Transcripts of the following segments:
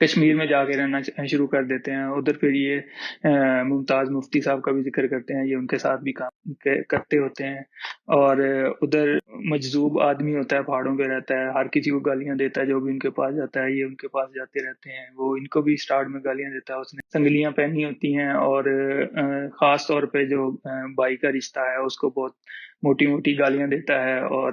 کشمیر میں جا کے رہنا شروع کر دیتے ہیں. ادھر پھر یہ ممتاز مفتی صاحب کا بھی ذکر کرتے ہیں, یہ ان کے ساتھ بھی کام کرتے ہوتے ہیں. اور ادھر مجذوب آدمی ہوتا ہے, پہاڑوں پہ رہتا ہے, ہر کسی کو گالیاں دیتا ہے جو بھی ان کے پاس جاتا ہے. یہ ان کے پاس جاتے رہتے ہیں, وہ ان کو بھی اسٹارٹ میں گالیاں دیتا ہے. اس نے سنگلیاں پہنی ہوتی ہیں, اور خاص طور پہ جو بھائی کا رشتہ ہے اس کو بہت موٹی موٹی گالیاں دیتا ہے, اور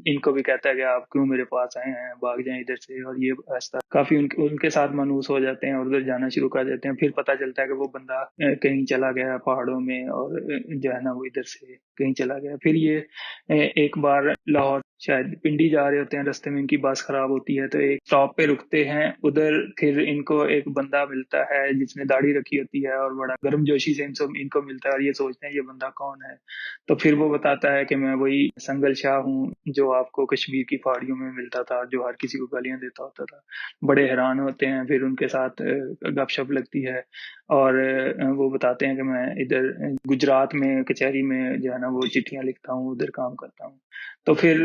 ان کو بھی کہتا ہے کہ آپ کیوں میرے پاس آئے ہیں, بھاگ جائیں ادھر سے. اور یہ ایسا کافی ان کے ساتھ منحوس ہو جاتے ہیں اور ادھر جانا شروع کر دیتے ہیں. پھر پتہ چلتا ہے کہ وہ بندہ کہیں چلا گیا پہاڑوں میں, اور جو ہے نا وہ ادھر سے کہیں چلا گیا. پھر یہ ایک بار لاہور شاید پنڈی جا رہے ہوتے ہیں, رستے میں ان کی بس خراب ہوتی ہے تو ایک اسٹاپ پہ رکتے ہیں. ادھر پھر ان کو ایک بندہ ملتا ہے جس نے داڑھی رکھی ہوتی ہے, اور بڑا گرم جوشی سے ان کو ملتا ہے, اور یہ سوچتے ہیں یہ بندہ کون ہے. تو پھر وہ بتاتا ہے کہ میں وہی سنگل شاہ ہوں جو آپ کو کشمیر کی پہاڑیوں میں ملتا تھا, جو ہر کسی کو گالیاں دیتا ہوتا تھا. بڑے حیران ہوتے ہیں, پھر ان کے ساتھ گپ شپ لگتی ہے, اور وہ بتاتے ہیں کہ میں ادھر گجرات میں کچہری میں جو ہے نا وہ چٹھیاں لکھتا ہوں, ادھر کام کرتا ہوں. تو پھر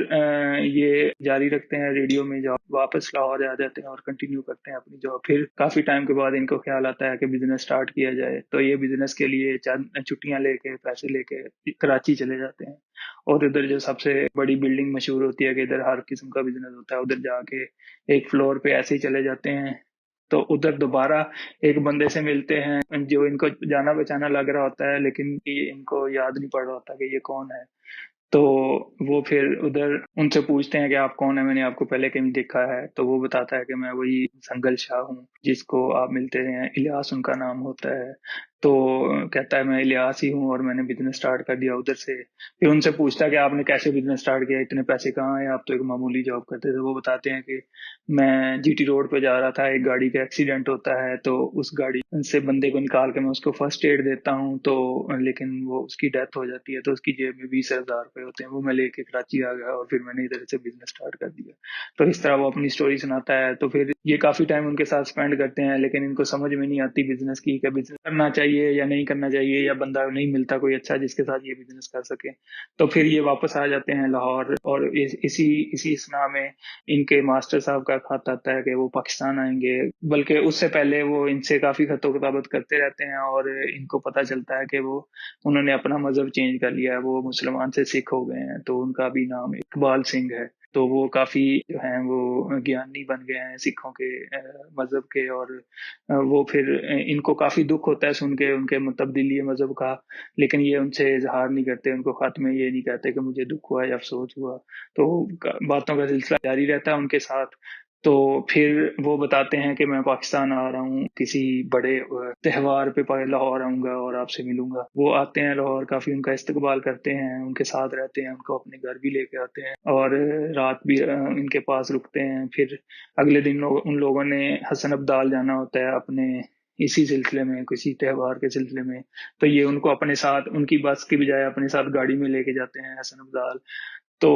یہ جاری رکھتے ہیں ریڈیو میں جاب, واپس لاہور آ جاتے ہیں اور کنٹینیو کرتے ہیں اپنی جاب. پھر کافی ٹائم کے بعد ان کو خیال آتا ہے کہ بزنس سٹارٹ کیا جائے, تو یہ بزنس کے لیے چند چھٹیاں لے کے پیسے لے کے کراچی چلے جاتے ہیں. اور ادھر جو سب سے بڑی بلڈنگ مشہور ہوتی ہے کہ ادھر ہر قسم کا بزنس ہوتا ہے, ادھر جا کے ایک فلور پہ ایسے ہی چلے جاتے ہیں. تو ادھر دوبارہ ایک بندے سے ملتے ہیں جو ان کو جانا پہچانا لگ رہا ہوتا ہے, لیکن ان کو یاد نہیں پڑ رہا ہوتا کہ یہ کون ہے. تو وہ پھر ادھر ان سے پوچھتے ہیں کہ آپ کون ہیں, میں نے آپ کو پہلے کہیں دیکھا ہے. تو وہ بتاتا ہے کہ میں وہی سنگل شاہ ہوں جس کو آپ ملتے ہیں, الیاس ان کا نام ہوتا ہے. تو کہتا ہے میں الیاس ہی ہوں اور میں نے بزنس سٹارٹ کر دیا ادھر سے. پھر ان سے پوچھتا ہے کہ آپ نے کیسے بزنس سٹارٹ کیا, اتنے پیسے کہاں ہیں, آپ تو ایک معمولی جاب کرتے تھے. وہ بتاتے ہیں کہ میں جی ٹی روڈ پہ جا رہا تھا, ایک گاڑی کا ایکسیڈنٹ ہوتا ہے, تو اس گاڑی سے بندے کو نکال کے میں اس کو فرسٹ ایڈ دیتا ہوں, تو لیکن وہ اس کی ڈیتھ ہو جاتی ہے. تو اس کی جیب میں 20,000 روپے ہوتے ہیں, وہ میں لے کے کراچی آ گیا, اور پھر میں نے ادھر سے بزنس سٹارٹ کر دیا. تو اس طرح وہ اپنی سٹوری سناتا ہے. تو پھر یہ کافی ٹائم ان کے ساتھ سپینڈ کرتے ہیں, لیکن ان کو سمجھ میں نہیں آتی بزنس کی کہ بزنس کرنا چاہیے یا نہیں کرنا چاہیے, یا بندہ نہیں ملتا کوئی اچھا جس کے ساتھ یہ بزنس کر سکے. تو پھر یہ واپس آ جاتے ہیں لاہور, اور اسی اسنا میں ان کے ماسٹر صاحب کا خط آتا ہے کہ وہ پاکستان آئیں گے. بلکہ اس سے پہلے وہ ان سے کافی خط و کتابت کرتے رہتے ہیں, اور ان کو پتہ چلتا ہے کہ انہوں نے اپنا مذہب چینج کر لیا ہے, وہ مسلمان سے سکھ ہو گئے ہیں. تو ان کا بھی نام اقبال سنگھ ہے. تو وہ کافی جو ہیں وہ گیانی بن گئے ہیں سکھوں کے مذہب کے. اور وہ پھر ان کو کافی دکھ ہوتا ہے سن کے ان کے تبدیلی مذہب کا, لیکن یہ ان سے اظہار نہیں کرتے. ان کو خط میں یہ نہیں کہتے کہ مجھے دکھ ہوا یا افسوس ہوا. تو باتوں کا سلسلہ جاری رہتا ہے ان کے ساتھ. تو پھر وہ بتاتے ہیں کہ میں پاکستان آ رہا ہوں, کسی بڑے تہوار پہ لاہور آؤں گا اور آپ سے ملوں گا. وہ آتے ہیں لاہور, کافی ان کا استقبال کرتے ہیں, ان کے ساتھ رہتے ہیں, ان کو اپنے گھر بھی لے کے آتے ہیں, اور رات بھی ان کے پاس رکتے ہیں. پھر اگلے دن ان لوگوں نے حسن ابدال جانا ہوتا ہے اپنے اسی سلسلے میں, کسی تہوار کے سلسلے میں. تو یہ ان کو اپنے ساتھ, ان کی بس کی بجائے اپنے ساتھ گاڑی میں لے کے جاتے ہیں حسن ابدال. تو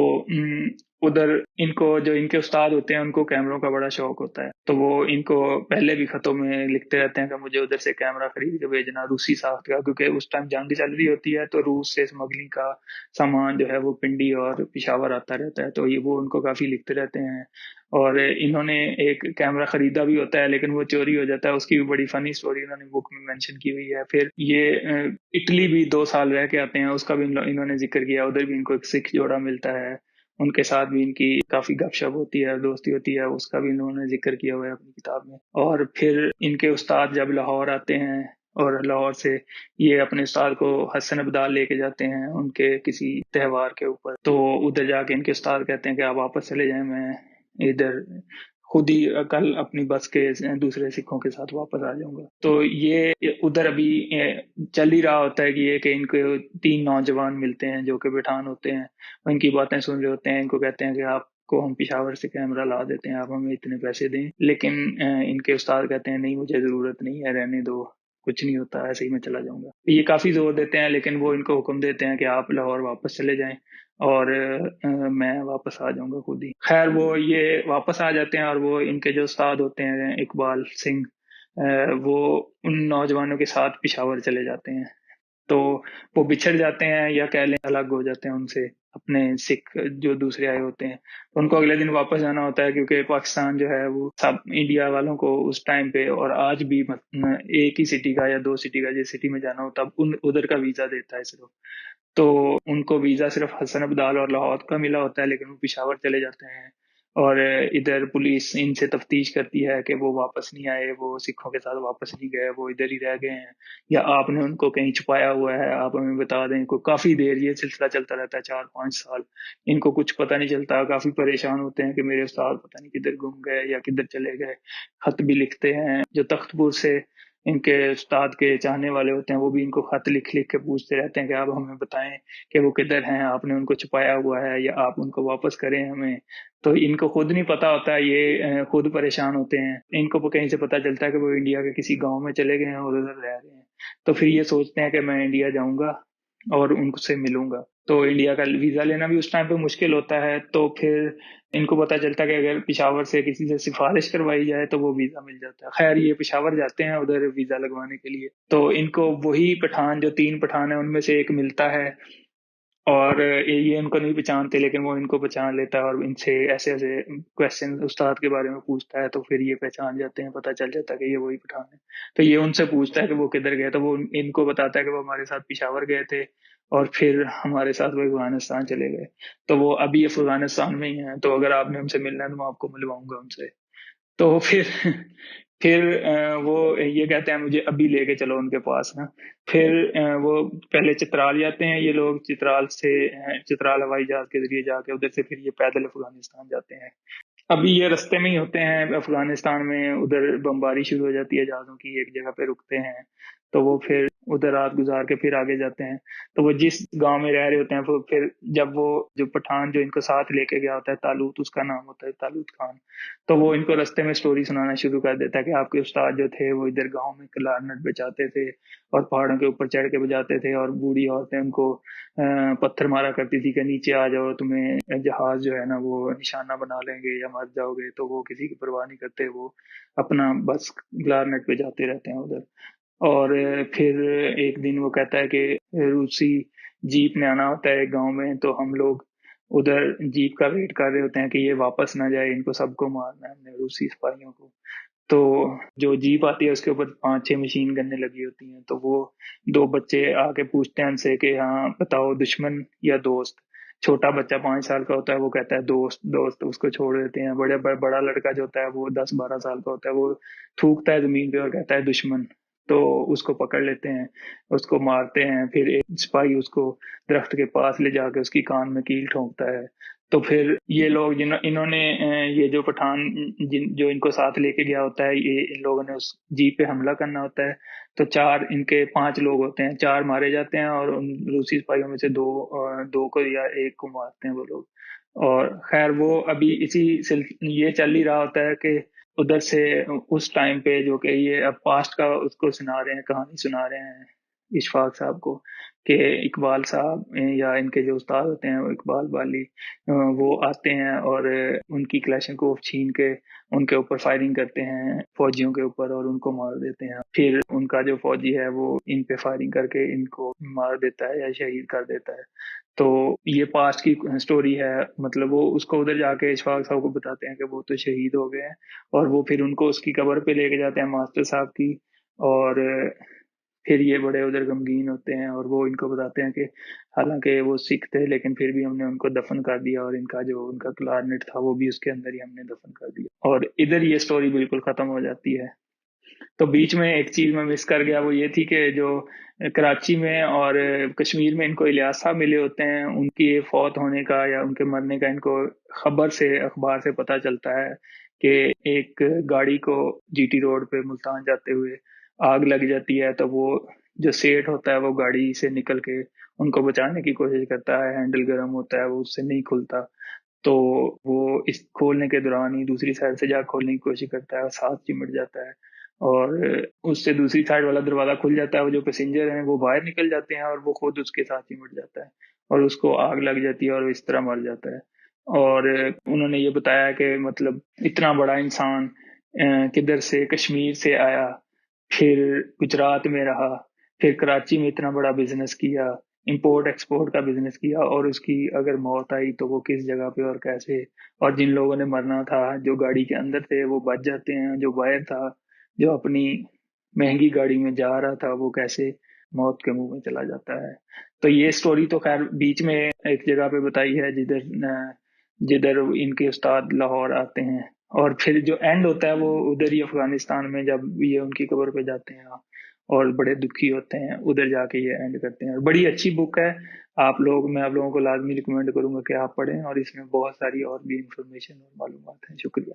ادھر ان کو جو ان کے استاد ہوتے ہیں ان کو کیمروں کا بڑا شوق ہوتا ہے, تو وہ ان کو پہلے بھی خطوں میں لکھتے رہتے ہیں کہ مجھے ادھر سے کیمرہ خرید کے بھیجنا, روسی ساخت کا, کیونکہ اس ٹائم جنگ چل رہی ہوتی ہے, تو روس سے اسمگلنگ کا سامان جو ہے وہ پنڈی اور پشاور آتا رہتا ہے. تو یہ وہ ان کو کافی لکھتے رہتے ہیں. اور انہوں نے ایک کیمرہ خریدا بھی ہوتا ہے لیکن وہ چوری ہو جاتا ہے, اس کی بھی بڑی فنی سٹوری انہوں نے بک میں مینشن کی ہوئی ہے. پھر یہ اٹلی بھی 2 سال رہ کے آتے ہیں, اس کا بھی انہوں نے ذکر کیا. ادھر بھی ان کو ایک سکھ جوڑا ملتا ہے, ان کے ساتھ بھی ان کی کافی گپ شپ ہوتی ہے, دوستی ہوتی ہے, اس کا بھی انہوں نے ذکر کیا ہوا ہے اپنی کتاب میں. اور پھر ان کے استاد جب لاہور آتے ہیں, اور لاہور سے یہ اپنے استاد کو حسن ابدال لے کے جاتے ہیں ان کے کسی تہوار کے اوپر. تو ادھر جا کے ان کے استاد کہتے ہیں کہ آپ واپس چلے جائیں, میں ادھر خود ہی کل اپنی بس کے دوسرے سکھوں کے ساتھ واپس آ جاؤں گا. تو یہ ادھر ابھی چل ہی رہا ہوتا ہے کہ یہ کہ ان کو 3 نوجوان ملتے ہیں جو کہ پٹھان ہوتے ہیں, ان کی باتیں سن رہے ہوتے ہیں. ان کو کہتے ہیں کہ آپ کو ہم پشاور سے کیمرہ لا دیتے ہیں, آپ ہمیں اتنے پیسے دیں. لیکن ان کے استاد کہتے ہیں نہیں, مجھے ضرورت نہیں ہے, رہنے دو, کچھ نہیں ہوتا, ایسے ہی میں چلا جاؤں گا. یہ کافی زور دیتے ہیں, لیکن وہ ان کو حکم دیتے ہیں کہ آپ لاہور واپس چلے جائیں اور میں واپس آ جاؤں گا خود ہی. خیر وہ یہ واپس آ جاتے ہیں, اور وہ ان کے جو استاد ہوتے ہیں اقبال سنگھ, وہ ان نوجوانوں کے ساتھ پشاور چلے جاتے ہیں. تو وہ بچھڑ جاتے ہیں یا کہہ لیں الگ ہو جاتے ہیں ان سے، اپنے سکھ جو دوسرے آئے ہوتے ہیں ان کو اگلے دن واپس آنا ہوتا ہے، کیونکہ پاکستان جو ہے وہ سب انڈیا والوں کو اس ٹائم پہ اور آج بھی ایک ہی سٹی کا یا دو سٹی کا جس سٹی میں جانا ہوتا ہے ادھر کا ویزا دیتا ہے صرف. تو ان کو ویزا صرف حسن ابدال اور لاہور کا ملا ہوتا ہے، لیکن وہ پشاور چلے جاتے ہیں اور ادھر پولیس ان سے تفتیش کرتی ہے کہ وہ واپس نہیں آئے، وہ سکھوں کے ساتھ واپس نہیں گئے، وہ ادھر ہی رہ گئے ہیں، یا آپ نے ان کو کہیں چھپایا ہوا ہے، آپ ہمیں بتا دیں. کو کافی دیر یہ سلسلہ چلتا رہتا ہے، 4-5 سال ان کو کچھ پتہ نہیں چلتا. کافی پریشان ہوتے ہیں کہ میرے استاد پتہ نہیں کدھر گم گئے یا کدھر چلے گئے. خط بھی لکھتے ہیں، جو تخت پور سے ان کے استاد کے چاہنے والے ہوتے ہیں وہ بھی ان کو خط لکھ لکھ کے پوچھتے رہتے ہیں کہ آپ ہمیں بتائیں کہ وہ کدھر ہیں، آپ نے ان کو چھپایا ہوا ہے یا آپ ان کو واپس کریں ہمیں. تو ان کو خود نہیں پتا ہوتا، یہ خود پریشان ہوتے ہیں. ان کو کہیں سے پتا چلتا ہے کہ وہ انڈیا کے کسی گاؤں میں چلے گئے ہیں اور ادھر رہ رہے ہیں، تو پھر یہ سوچتے ہیں کہ میں انڈیا جاؤں گا اور ان سے ملوں گا. تو انڈیا کا ویزا لینا بھی اس ٹائم پہ مشکل ہوتا ہے. تو پھر ان کو پتا چلتا ہے کہ اگر پشاور سے کسی سے سفارش کروائی جائے تو وہ ویزا مل جاتا ہے. خیر یہ پشاور جاتے ہیں ادھر ویزا لگوانے کے لیے، تو ان کو وہی پٹھان جو 3 پٹھان ہیں ان میں سے ایک ملتا ہے، اور یہ ان کو نہیں پہچانتے لیکن وہ ان کو پہچان لیتا ہے اور ان سے ایسے ایسے کوشچن استاد کے بارے میں پوچھتا ہے، تو پھر یہ پہچان جاتے ہیں، پتہ چل جاتا ہے کہ یہ وہی پٹھان ہے. تو یہ ان سے پوچھتا ہے کہ وہ کدھر گئے، تو وہ ان کو بتاتا ہے کہ وہ ہمارے ساتھ پشاور گئے تھے اور پھر ہمارے ساتھ وہ افغانستان چلے گئے. تو وہ ابھی افغانستان میں ہی ہیں، تو اگر آپ نے ہم سے ملنا ہے تو میں آپ کو ملواؤں گا ان سے. تو پھر وہ یہ کہتے ہیں مجھے ابھی لے کے چلو ان کے پاس نا. پھر وہ پہلے چترال جاتے ہیں یہ لوگ، چترال ہوائی جہاز کے ذریعے جا کے ادھر سے پھر یہ پیدل افغانستان جاتے ہیں. ابھی یہ رستے میں ہی ہوتے ہیں افغانستان میں، ادھر بمباری شروع ہو جاتی ہے جہازوں کی، ایک جگہ پہ رکتے ہیں تو وہ پھر ادھر رات گزار کے پھر آگے جاتے ہیں. تو وہ جس گاؤں میں رہ رہے ہوتے ہیں وہ پھر جب وہ جو پٹھان جو ان کو ساتھ لے کے گیا ہوتا ہے تالوت، اس کا نام ہوتا ہے تالوت خان، تو وہ ان کو رستے میں سٹوری سنانا شروع کر دیتا ہے کہ آپ کے استاد جو تھے وہ ادھر گاؤں میں کلارنٹ بجاتے تھے اور پہاڑوں کے اوپر چڑھ کے بجاتے تھے، اور بوڑھی عورتیں ان کو پتھر مارا کرتی تھی کہ نیچے آ جاؤ، تمہیں جہاز جو ہے نا وہ نشانہ بنا لیں گے یا مر جاؤ گے. تو وہ کسی کی پرواہ نہیں کرتے، وہ اپنا بس کلارنٹ پہ جاتے رہتے ہیں ادھر. اور پھر ایک دن وہ کہتا ہے کہ روسی جیپ نے آنا ہوتا ہے گاؤں میں، تو ہم لوگ ادھر جیپ کا ویٹ کر رہے ہوتے ہیں کہ یہ واپس نہ جائے، ان کو سب کو مارنا ہے ہم نے، روسی سپاہیوں کو. تو جو جیپ آتی ہے اس کے اوپر 5-6 مشین گنیں لگی ہوتی ہیں. تو وہ 2 بچے آ کے پوچھتے ہیں ان سے کہ ہاں بتاؤ دشمن یا دوست. چھوٹا بچہ 5 سال کا ہوتا ہے، وہ کہتا ہے دوست دوست، اس کو چھوڑ دیتے ہیں. بڑا لڑکا جو ہوتا ہے وہ 10-12 سال کا ہوتا ہے، وہ تھوکتا ہے زمین پہ اور کہتا ہے دشمن. تو اس کو پکڑ لیتے ہیں، اس کو مارتے ہیں. پھر ایک سپاہی اس کو درخت کے پاس لے جا کے اس کی کان میں کیل ٹھونکتا ہے. تو پھر یہ لوگ انہوں نے یہ جو پٹھان جو ان کو ساتھ لے کے گیا ہوتا ہے، یہ ان لوگوں نے اس جیپ پہ حملہ کرنا ہوتا ہے. تو 5 لوگ ہوتے ہیں، 4 مارے جاتے ہیں اور ان روسی سپاہیوں میں سے دو کو یا ایک کو مارتے ہیں وہ لوگ. اور خیر وہ ابھی یہ چل ہی رہا ہوتا ہے کہ ادھر سے اس ٹائم پہ جو کہ یہ اب پاسٹ کا اس کو سنا رہے ہیں، کہانی سنا رہے ہیں اشفاق صاحب کو، کہ اقبال صاحب یا ان کے جو استاد ہوتے ہیں وہ اقبال والی، وہ آتے ہیں اور ان کی کلیشن کو چھین کے ان کے اوپر فائرنگ کرتے ہیں فوجیوں کے اوپر اور ان کو مار دیتے ہیں. پھر ان کا جو فوجی ہے وہ ان پہ فائرنگ کر کے ان کو مار دیتا ہے یا شہید کر دیتا ہے. تو یہ پاسٹ کی سٹوری ہے. مطلب وہ اس کو ادھر جا کے اشفاق صاحب کو بتاتے ہیں کہ وہ تو شہید ہو گئے ہیں، اور وہ پھر ان کو اس کی قبر پہ لے کے جاتے ہیں ماسٹر صاحب کی. اور پھر یہ بڑے ادھر غمگین ہوتے ہیں اور وہ ان کو بتاتے ہیں کہ حالانکہ وہ سکھ تھے لیکن پھر بھی ہم نے ان کو دفن کر دیا، اور ان کا کلارنٹ تھا وہ بھی اس کے اندر ہی ہم نے دفن کر دیا. اور ادھر یہ سٹوری بالکل ختم ہو جاتی ہے. تو بیچ میں ایک چیز میں مس کر گیا، وہ یہ تھی کہ جو کراچی میں اور کشمیر میں ان کو الیاس صاحب ملے ہوتے ہیں، ان کی فوت ہونے کا یا ان کے مرنے کا ان کو خبر سے اخبار سے پتہ چلتا ہے کہ ایک گاڑی کو جی ٹی روڈ پہ ملتان جاتے ہوئے آگ لگ جاتی ہے. تو وہ جو سیٹ ہوتا ہے وہ گاڑی سے نکل کے ان کو بچانے کی کوشش کرتا ہے، ہینڈل گرم ہوتا ہے وہ اس سے نہیں کھلتا. تو وہ اس کھولنے کے دوران ہی دوسری سائڈ سے جا کھولنے کی کوشش کرتا ہے اور ساتھ چمٹ جاتا ہے، اور اس سے دوسری سائڈ والا دروازہ کھل جاتا ہے. وہ جو پیسنجر ہیں وہ باہر نکل جاتے ہیں اور وہ خود اس کے ساتھ چمٹ جاتا ہے اور اس کو آگ لگ جاتی ہے اور اس طرح مر جاتا ہے. اور انہوں نے یہ بتایا کہ مطلب اتنا بڑا انسان کدھر سے کشمیر سے آیا، پھر گجرات میں رہا، پھر کراچی میں اتنا بڑا بزنس کیا، امپورٹ ایکسپورٹ کا بزنس کیا، اور اس کی اگر موت آئی تو وہ کس جگہ پہ اور کیسے، اور جن لوگوں نے مرنا تھا جو گاڑی کے اندر تھے وہ بچ جاتے ہیں، جو باہر تھا جو اپنی مہنگی گاڑی میں جا رہا تھا وہ کیسے موت کے منہ میں چلا جاتا ہے۔ تو یہ سٹوری تو خیر بیچ میں ایک جگہ پہ بتائی ہے جدھر ان کے استاد لاہور آتے ہیں، اور پھر جو اینڈ ہوتا ہے وہ ادھر ہی افغانستان میں، جب یہ ان کی قبر پہ جاتے ہیں اور بڑے دکھی ہوتے ہیں، ادھر جا کے یہ اینڈ کرتے ہیں۔ اور بڑی اچھی بک ہے، میں آپ لوگوں کو لازمی ریکمینڈ کروں گا کہ آپ پڑھیں، اور اس میں بہت ساری اور بھی انفارمیشن اور معلومات ہیں۔ شکریہ۔